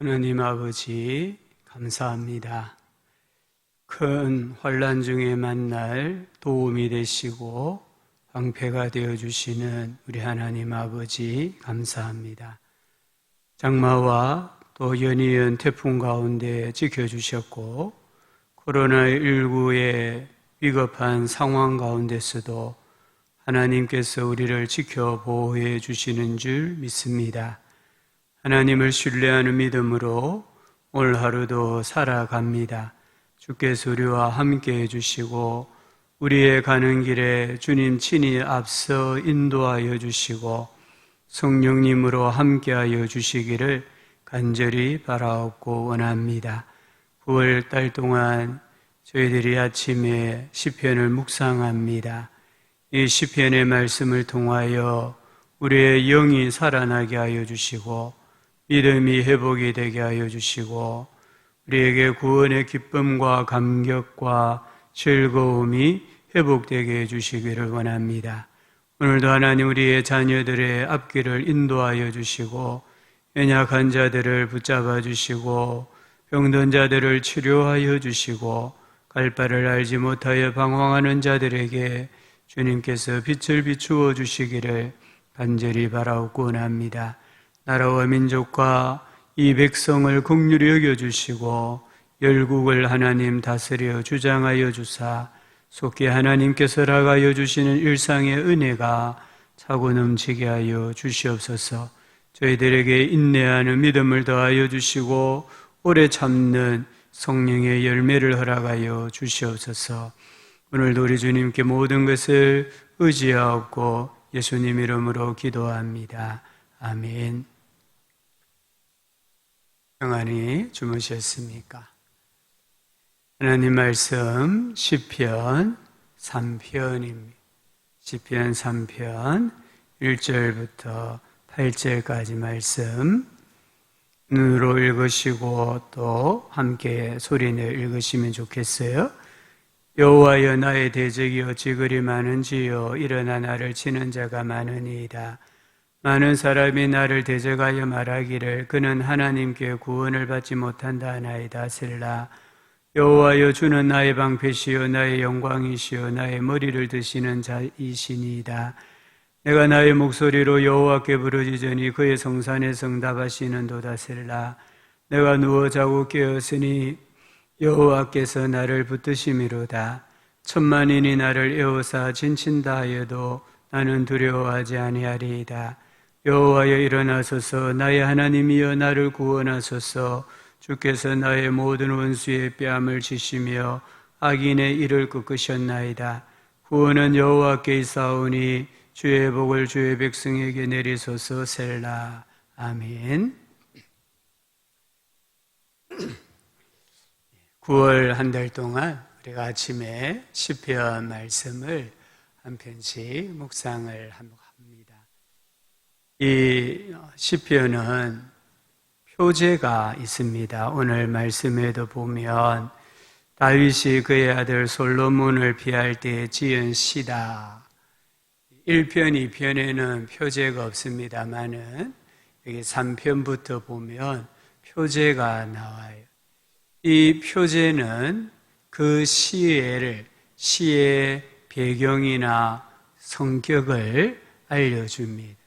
하나님 아버지 감사합니다. 큰 환난 중에 만날 도움이 되시고 방패가 되어주시는 우리 하나님 아버지 감사합니다. 장마와 또 연이은 태풍 가운데 지켜주셨고 코로나19의 위급한 상황 가운데서도 하나님께서 우리를 지켜 보호해 주시는 줄 믿습니다. 하나님을 신뢰하는 믿음으로 오늘 하루도 살아갑니다. 주께서 우리와 함께 해주시고 우리의 가는 길에 주님 친히 앞서 인도하여 주시고 성령님으로 함께하여 주시기를 간절히 바라옵고 원합니다. 9월달 동안 저희들이 아침에 시편을 묵상합니다. 이 시편의 말씀을 통하여 우리의 영이 살아나게 하여 주시고 믿음이 회복이 되게 하여 주시고 우리에게 구원의 기쁨과 감격과 즐거움이 회복되게 해주시기를 원합니다. 오늘도 하나님 우리의 자녀들의 앞길을 인도하여 주시고 연약한 자들을 붙잡아 주시고 병든 자들을 치료하여 주시고 갈 바를 알지 못하여 방황하는 자들에게 주님께서 빛을 비추어 주시기를 간절히 바라옵고 원합니다. 나라와 민족과 이 백성을 긍휼히 여겨주시고 열국을 하나님 다스려 주장하여 주사 속히 하나님께서 허락하여 주시는 일상의 은혜가 차고 넘치게 하여 주시옵소서. 저희들에게 인내하는 믿음을 더하여 주시고 오래 참는 성령의 열매를 허락하여 주시옵소서. 오늘도 우리 주님께 모든 것을 의지하옵고 예수님 이름으로 기도합니다. 아멘. 평안히 주무셨습니까? 하나님 말씀 시편 3편입니다. 시편 3편 1절부터 8절까지 말씀 눈으로 읽으시고 또 함께 소리내어 읽으시면 좋겠어요. 여호와여 나의 대적이 어찌 그리 많은지요. 일어나 나를 치는 자가 많으니이다. 많은 사람이 나를 대적하여 말하기를 그는 하나님께 구원을 받지 못한다 하나이다. 셀라. 여호와여 주는 나의 방패시요 나의 영광이시요 나의 머리를 드시는 자이시니이다. 내가 나의 목소리로 여호와께 부르짖으니 그의 성산에서 응답하시는도다. 셀라. 내가 누워 자고 깨었으니 여호와께서 나를 붙드심이로다. 천만인이 나를 에워싸 진친다 하여도 나는 두려워하지 아니하리이다. 여호와여 일어나소서. 나의 하나님이여 나를 구원하소서. 주께서 나의 모든 원수의 뺨을 치시며 악인의 이를 꺾으셨나이다. 구원은 여호와께 있사오니 주의 복을 주의 백성에게 내리소서. 셀라. 아멘. 9월 한 달 동안 우리가 아침에 시편 말씀을 한 편씩 묵상을 합니다. 이 시편은 표제가 있습니다. 오늘 말씀에도 보면 다윗이 그의 아들 솔로몬을 피할 때 지은 시다. 1편, 2편에는 표제가 없습니다만은 여기 3편부터 보면 표제가 나와요. 이 표제는 그 시의 배경이나 성격을 알려줍니다.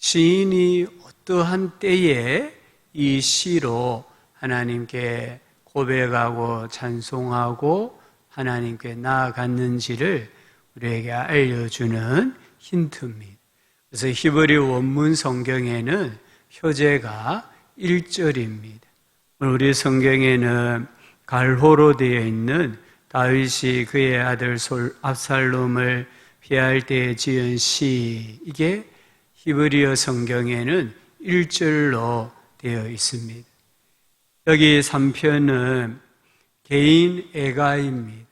시인이 어떠한 때에 이 시로 하나님께 고백하고 찬송하고 하나님께 나아갔는지를 우리에게 알려주는 힌트입니다. 그래서 히브리 원문 성경에는 표제가 1절입니다. 우리 성경에는 갈호로 되어 있는 다윗이 그의 아들 압살롬을 피할 때 지은 시, 이게 히브리어 성경에는 1절로 되어 있습니다. 여기 3편은 개인 애가입니다.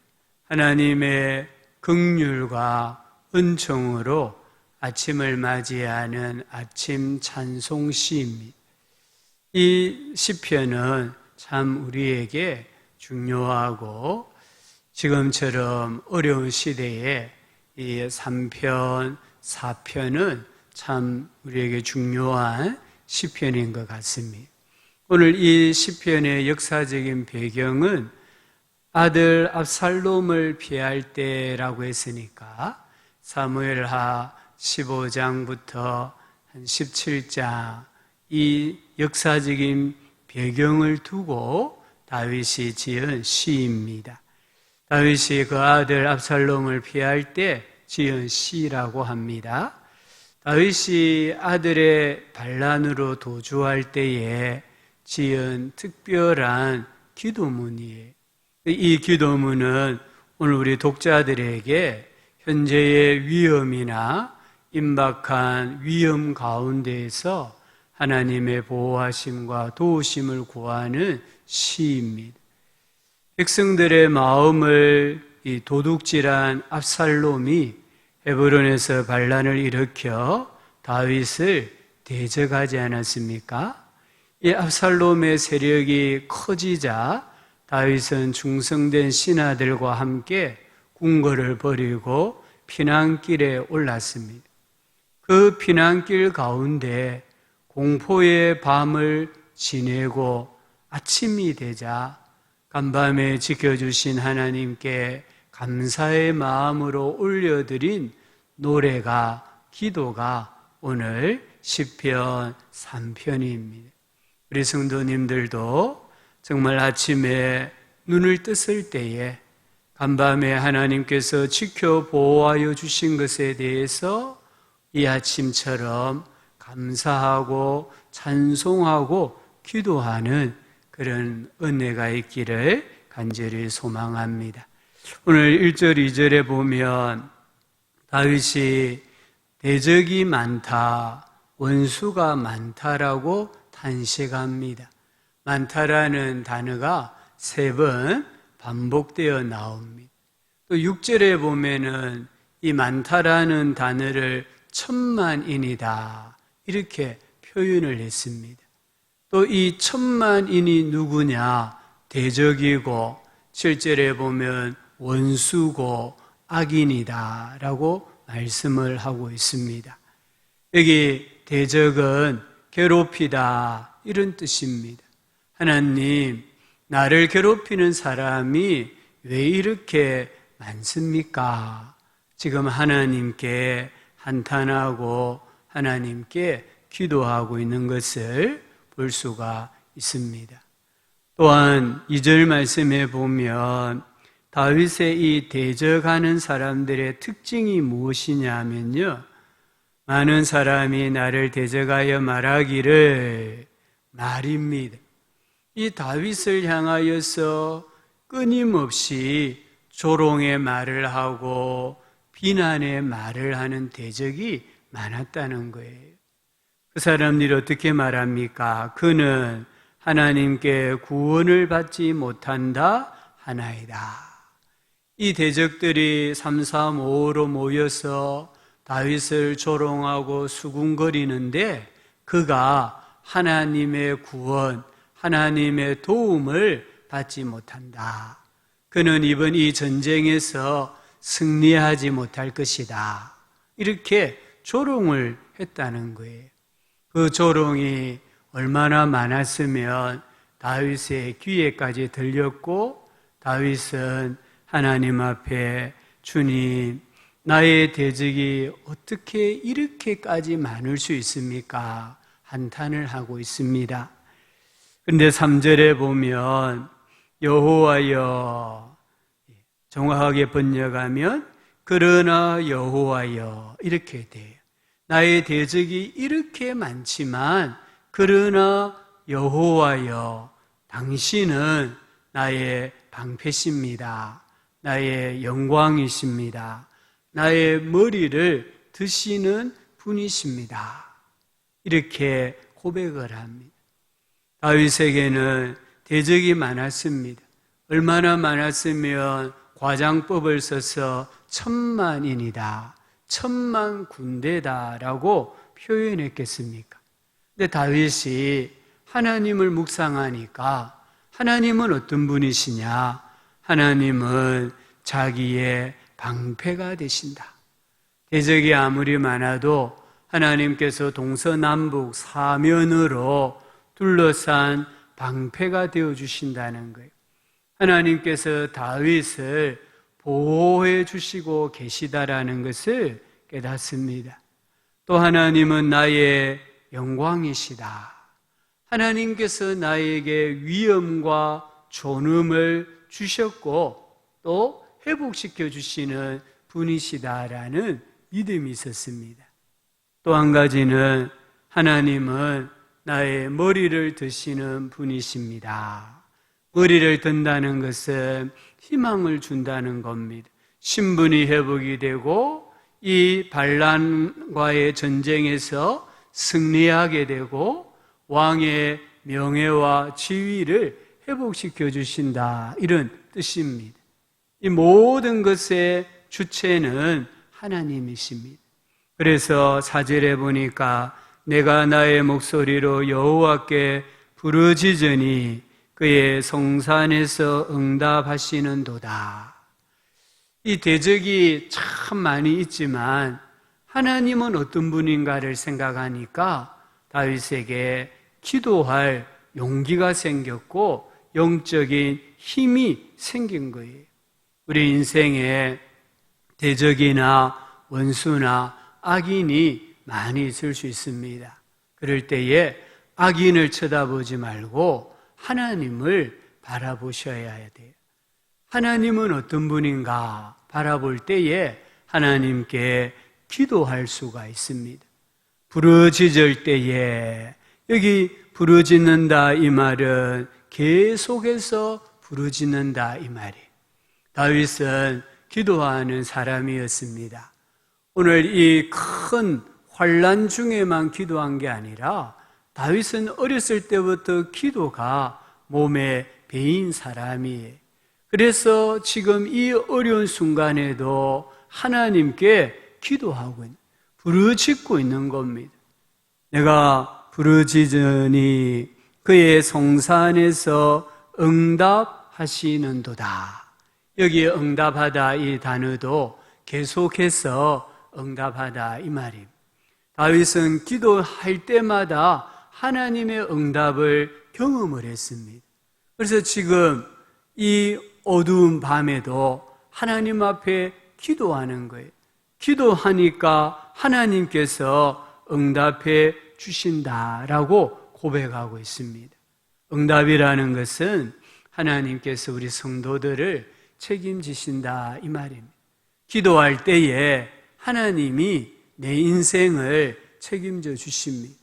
하나님의 긍휼과 은총으로 아침을 맞이하는 아침 찬송 시입니다. 이 시편은 참 우리에게 중요하고 지금처럼 어려운 시대에 이 3편, 4편은 참 우리에게 중요한 시편인 것 같습니다. 오늘 이 시편의 역사적인 배경은 아들 압살롬을 피할 때라고 했으니까 사무엘하 15장부터 한 17장 이 역사적인 배경을 두고 다윗이 지은 시입니다. 다윗이 그 아들 압살롬을 피할 때 지은 시라고 합니다. 다윗이 아들의 반란으로 도주할 때에 지은 특별한 기도문이에요. 이 기도문은 오늘 우리 독자들에게 현재의 위험이나 임박한 위험 가운데에서 하나님의 보호하심과 도우심을 구하는 시입니다. 백성들의 마음을 이 도둑질한 압살롬이 헤브론에서 반란을 일으켜 다윗을 대적하지 않았습니까? 이 압살롬의 세력이 커지자 다윗은 충성된 신하들과 함께 궁궐을 버리고 피난길에 올랐습니다. 그 피난길 가운데 공포의 밤을 지내고 아침이 되자 간밤에 지켜주신 하나님께 감사의 마음으로 올려드린 노래가, 기도가 오늘 시편 3편입니다. 우리 성도님들도 정말 아침에 눈을 떴을 때에 간밤에 하나님께서 지켜 보호하여 주신 것에 대해서 이 아침처럼 감사하고 찬송하고 기도하는 그런 은혜가 있기를 간절히 소망합니다. 오늘 1절, 2절에 보면 다윗이 대적이 많다, 원수가 많다라고 탄식합니다. 많다라는 단어가 3번 반복되어 나옵니다. 또 6절에 보면은 이 많다라는 단어를 천만인이다 이렇게 표현을 했습니다. 또 이 천만인이 누구냐? 대적이고 7절에 보면 원수고 악인이다 라고 말씀을 하고 있습니다. 여기 대적은 괴롭히다 이런 뜻입니다. 하나님, 나를 괴롭히는 사람이 왜 이렇게 많습니까? 지금 하나님께 한탄하고 하나님께 기도하고 있는 것을 볼 수가 있습니다. 또한 2절 말씀에 보면 다윗의 이 대적하는 사람들의 특징이 무엇이냐 하면요, 많은 사람이 나를 대적하여 말하기를 말입니다. 이 다윗을 향하여서 끊임없이 조롱의 말을 하고 비난의 말을 하는 대적이 많았다는 거예요. 그 사람들이 어떻게 말합니까? 그는 하나님께 구원을 받지 못한다 하나이다. 이 대적들이 335로 모여서 다윗을 조롱하고 수군거리는데 그가 하나님의 구원, 하나님의 도움을 받지 못한다. 그는 이번 이 전쟁에서 승리하지 못할 것이다. 이렇게 조롱을 했다는 거예요. 그 조롱이 얼마나 많았으면 다윗의 귀에까지 들렸고 다윗은 하나님 앞에 주님, 나의 대적이 어떻게 이렇게까지 많을 수 있습니까? 한탄을 하고 있습니다. 그런데 3절에 보면 여호와여, 정확하게 번역하면 그러나 여호와여 이렇게 돼요. 나의 대적이 이렇게 많지만 그러나 여호와여, 당신은 나의 방패십니다. 나의 영광이십니다. 나의 머리를 드시는 분이십니다. 이렇게 고백을 합니다. 다윗에게는 대적이 많았습니다. 얼마나 많았으면 과장법을 써서 천만인이다, 천만 군대다라고 표현했겠습니까? 근데 다윗이 하나님을 묵상하니까 하나님은 어떤 분이시냐? 하나님은 자기의 방패가 되신다. 대적이 아무리 많아도 하나님께서 동서남북 사면으로 둘러싼 방패가 되어 주신다는 거예요. 하나님께서 다윗을 보호해 주시고 계시다라는 것을 깨닫습니다. 또 하나님은 나의 영광이시다. 하나님께서 나에게 위엄과 존엄을 주셨고 또 회복시켜 주시는 분이시다라는 믿음이 있었습니다. 또 한 가지는 하나님은 나의 머리를 드시는 분이십니다. 머리를 든다는 것은 희망을 준다는 겁니다. 신분이 회복이 되고 이 반란과의 전쟁에서 승리하게 되고 왕의 명예와 지위를 회복시켜 주신다, 이런 뜻입니다. 이 모든 것의 주체는 하나님이십니다. 그래서 4절에 보니까 내가 나의 목소리로 여호와께 부르짖으니 그의 성산에서 응답하시는도다. 이 대적이 참 많이 있지만 하나님은 어떤 분인가를 생각하니까 다윗에게 기도할 용기가 생겼고 영적인 힘이 생긴 거예요. 우리 인생에 대적이나 원수나 악인이 많이 있을 수 있습니다. 그럴 때에 악인을 쳐다보지 말고 하나님을 바라보셔야 돼요. 하나님은 어떤 분인가 바라볼 때에 하나님께 기도할 수가 있습니다. 부르짖을 때에, 여기 부르짖는다 이 말은 계속해서 부르짖는다 이 말이에요. 다윗은 기도하는 사람이었습니다. 오늘 이 큰 환난 중에만 기도한 게 아니라 다윗은 어렸을 때부터 기도가 몸에 배인 사람이에요. 그래서 지금 이 어려운 순간에도 하나님께 기도하고 부르짖고 있는 겁니다. 내가 부르짖으니 그의 성산에서 응답하시는도다. 여기 응답하다 이 단어도 계속해서 응답하다 이 말입니다. 다윗은 기도할 때마다 하나님의 응답을 경험을 했습니다. 그래서 지금 이 어두운 밤에도 하나님 앞에 기도하는 거예요. 기도하니까 하나님께서 응답해 주신다라고 고백하고 있습니다. 응답이라는 것은 하나님께서 우리 성도들을 책임지신다 이 말입니다. 기도할 때에 하나님이 내 인생을 책임져 주십니다.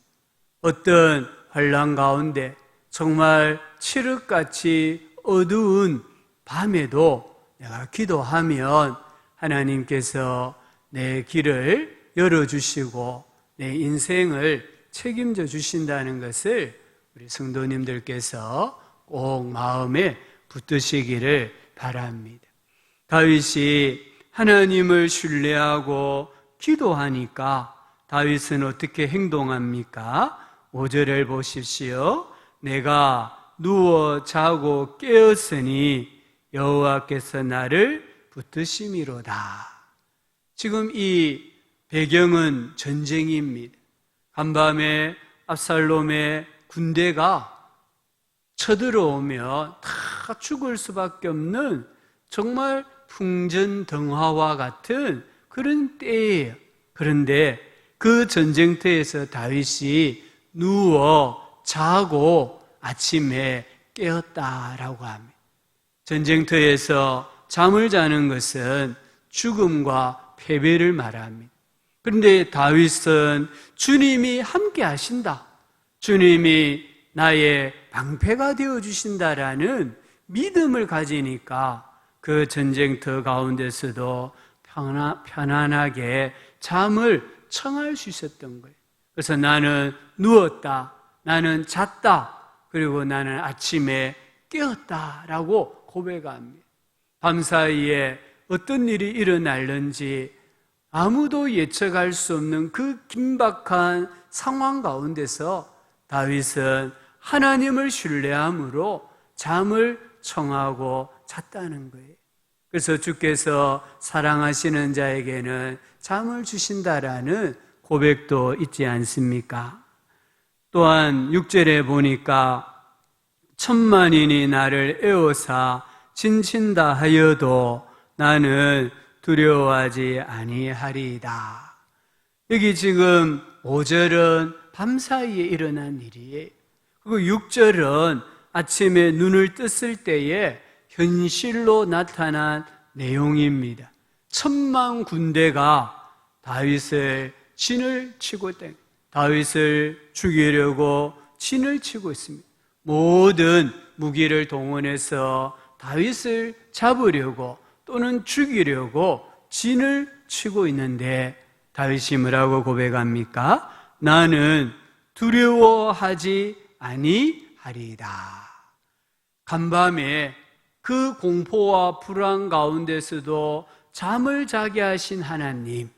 어떤 환난 가운데 정말 칠흑같이 어두운 밤에도 내가 기도하면 하나님께서 내 길을 열어주시고 내 인생을 책임져 주신다는 것을 우리 성도님들께서 꼭 마음에 붙드시기를 바랍니다. 다윗이 하나님을 신뢰하고 기도하니까 다윗은 어떻게 행동합니까? 5절을 보십시오. 내가 누워 자고 깨었으니 여호와께서 나를 붙드심이로다. 지금 이 배경은 전쟁입니다. 간밤에 압살롬의 군대가 쳐들어오면 다 죽을 수밖에 없는 정말 풍전등화와 같은 그런 때예요. 그런데 그 전쟁터에서 다윗이 누워 자고 아침에 깨었다라고 합니다. 전쟁터에서 잠을 자는 것은 죽음과 패배를 말합니다. 그런데 다윗은 주님이 함께 하신다, 주님이 나의 방패가 되어주신다라는 믿음을 가지니까 그 전쟁터 가운데서도 편안하게 잠을 청할 수 있었던 거예요. 그래서 나는 누웠다, 나는 잤다, 그리고 나는 아침에 깨었다라고 고백합니다. 밤사이에 어떤 일이 일어날는지 아무도 예측할 수 없는 그 긴박한 상황 가운데서 다윗은 하나님을 신뢰함으로 잠을 청하고 잤다는 거예요. 그래서 주께서 사랑하시는 자에게는 잠을 주신다라는 고백도 있지 않습니까? 또한 6절에 보니까 천만인이 나를 에워싸 진친다 하여도 나는 두려워하지 아니하리이다. 여기 지금 5절은 밤사이에 일어난 일이에요. 그리고 6절은 아침에 눈을 떴을 때에 현실로 나타난 내용입니다. 천만 군대가 다윗을 진을 치고 있다. 다윗을 죽이려고 진을 치고 있습니다. 모든 무기를 동원해서 다윗을 잡으려고 또는 죽이려고 진을 치고 있는데 다윗이 뭐라고 고백합니까? 나는 두려워하지 아니하리이다. 간밤에 그 공포와 불안 가운데서도 잠을 자게 하신 하나님,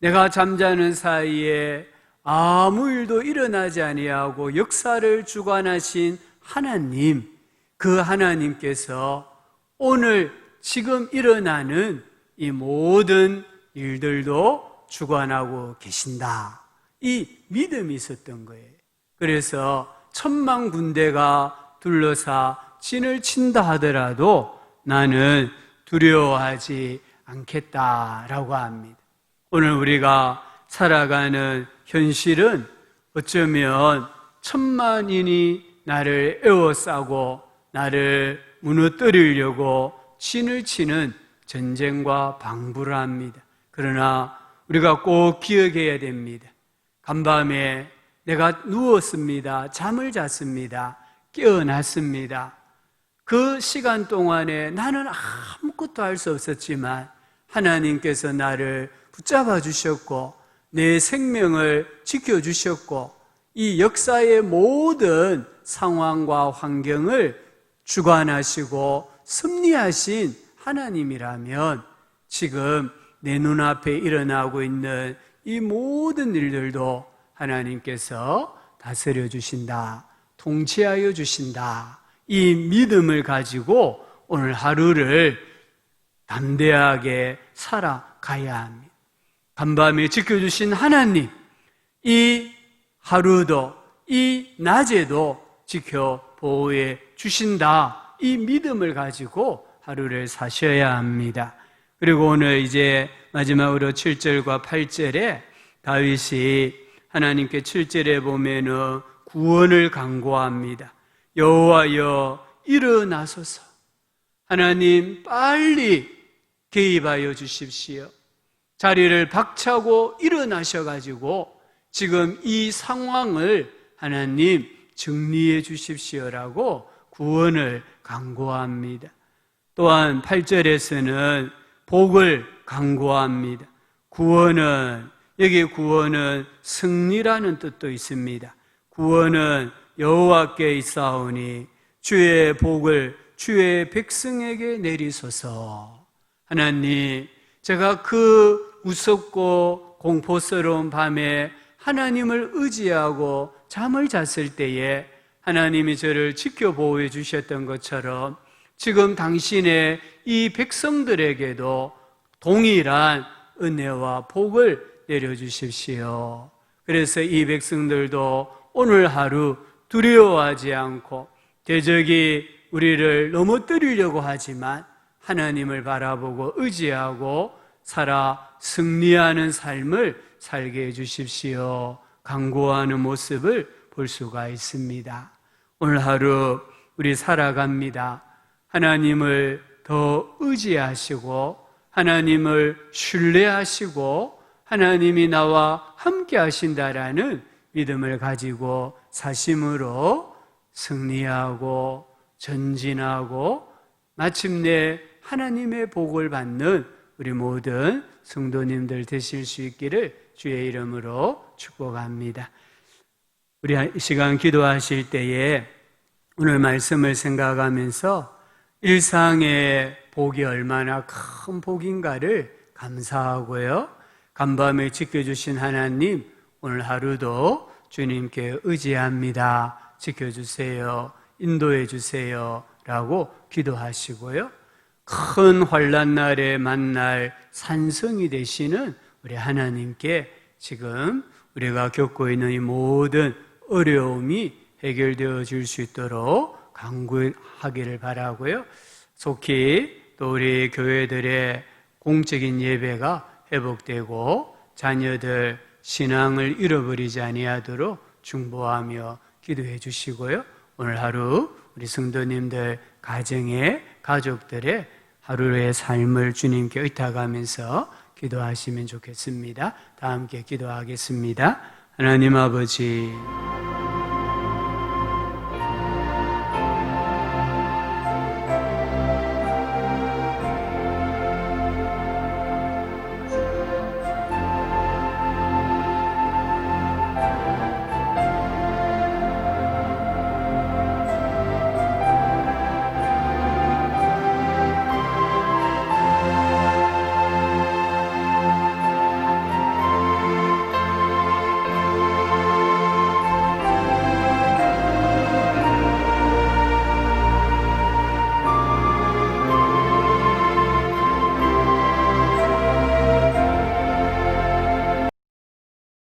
내가 잠자는 사이에 아무 일도 일어나지 아니하고 역사를 주관하신 하나님, 그 하나님께서 오늘 지금 일어나는 이 모든 일들도 주관하고 계신다. 이 믿음이 있었던 거예요. 그래서 천만 군대가 둘러싸 진을 친다 하더라도 나는 두려워하지 않겠다라고 합니다. 오늘 우리가 살아가는 현실은 어쩌면 천만인이 나를 에워싸고 나를 무너뜨리려고 진을 치는 전쟁과 방부를 합니다. 그러나 우리가 꼭 기억해야 됩니다. 간밤에 내가 누웠습니다. 잠을 잤습니다. 깨어났습니다. 그 시간 동안에 나는 아무것도 할 수 없었지만 하나님께서 나를 붙잡아 주셨고 내 생명을 지켜주셨고 이 역사의 모든 상황과 환경을 주관하시고 섭리하신 하나님이라면 지금 내 눈앞에 일어나고 있는 이 모든 일들도 하나님께서 다스려 주신다, 통치하여 주신다. 이 믿음을 가지고 오늘 하루를 담대하게 살아가야 합니다. 간밤에 지켜주신 하나님, 이 하루도 이 낮에도 지켜 보호해 주신다. 이 믿음을 가지고 하루를 사셔야 합니다. 그리고 오늘 이제 마지막으로 7절과 8절에 다윗이 하나님께 7절에 보면은 구원을 간구합니다. 여호와여 일어나소서. 하나님 빨리 개입하여 주십시오. 자리를 박차고 일어나셔가지고 지금 이 상황을 하나님 정리해 주십시오라고 구원을 간구합니다. 또한 8절에서는 복을 간구합니다. 구원은, 여기 구원은 승리라는 뜻도 있습니다. 구원은 여호와께 있사오니 주의 복을 주의 백성에게 내리소서. 하나님, 제가 그 무섭고 공포스러운 밤에 하나님을 의지하고 잠을 잤을 때에 하나님이 저를 지켜보호해 주셨던 것처럼 지금 당신의 이 백성들에게도 동일한 은혜와 복을 내려주십시오. 그래서 이 백성들도 오늘 하루 두려워하지 않고 대적이 우리를 넘어뜨리려고 하지만 하나님을 바라보고 의지하고 살아 승리하는 삶을 살게 해주십시오. 간구하는 모습을 볼 수가 있습니다. 오늘 하루 우리 살아갑니다. 하나님을 더 의지하시고 하나님을 신뢰하시고 하나님이 나와 함께 하신다라는 믿음을 가지고 사심으로 승리하고 전진하고 마침내 하나님의 복을 받는 우리 모든 성도님들 되실 수 있기를 주의 이름으로 축복합니다. 우리 이 시간 기도하실 때에 오늘 말씀을 생각하면서 일상의 복이 얼마나 큰 복인가를 감사하고요. 간밤에 지켜주신 하나님, 오늘 하루도 주님께 의지합니다. 지켜주세요. 인도해 주세요. 라고 기도하시고요. 큰 환난 날에 만날 산성이 되시는 우리 하나님께 지금 우리가 겪고 있는 이 모든 어려움이 해결되어 질 수 있도록 강구하기를 바라고요. 속히 또 우리 교회들의 공적인 예배가 회복되고 자녀들 신앙을 잃어버리지 아니하도록 중보하며 기도해 주시고요. 오늘 하루 우리 성도님들 가정의 가족들의 하루의 삶을 주님께 의탁하면서 기도하시면 좋겠습니다. 다 함께 기도하겠습니다. 하나님 아버지,